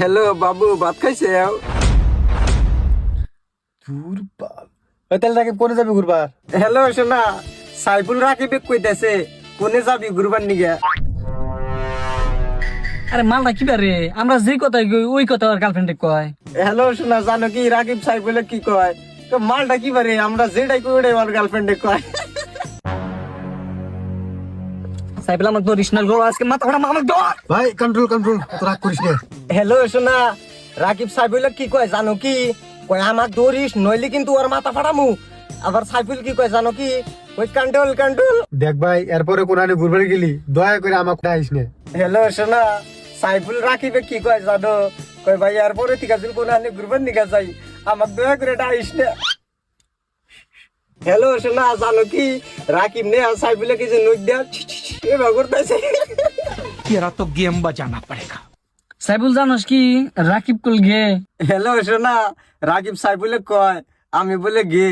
Hello বাবু, ভাত খাইছে? দূর বাল তাহলে রাকিব কোনে যাবি ঘুরবার? হ্যালো শোনা, সাইফুল রাকিবে কইতাছে কোনে যাবি ঘুরবার নিগে? আরে মালটা কি পারে, আমরা যে কথা কই ওই কথা আর গার্লফ্রেন্ডে কয়। হ্যালো শোনা, জানো কি রাকিব সাইফুলে কি কয়? তো মালটা কি পারে, আমরা যেটাই কই ওটাই আমার গার্লফ্রেন্ডে কয়। সাইফুল আমাকে ধরিস না গো, আজকে মাথা ফাটা আমাকে ধর। ভাই কন্ট্রোল কন্ট্রোল, তো রাগ করিস না। হ্যালো শোনা, রাকিব সাইফুলে কি কয় জানো কি? কয় আমার ধরিস নইলে কিন্তু ওর মাথা ফাটামু। আবার সাইফুল কি কয় জানো কি? ওই কন্ট্রোল কন্ট্রোল। দেখ ভাই, এরপরে কোনানে ঘুরবার গেলি দয়া করে আমাকে ডাইস না। হ্যালো শোনা, সাইফুল রাকিবে কি কয় জানো? কয় ভাই এরপরে ঠিক আছে কোন আনে ঘুরবার নিগে যাই, আমাকে দয়া করে ডাইস না। হ্যালো শোনা, জানো কি রাকিব নে আর সাইফুলে কি যে নই দেয়া এবার করতেছে। तेरा तो गेम बजाना पड़ेगा। সাইফুল জানোস কি রাকিব কুল গে? হ্যালো শোনা, রাকিব সাইফুলে কয় আমি বলে গে।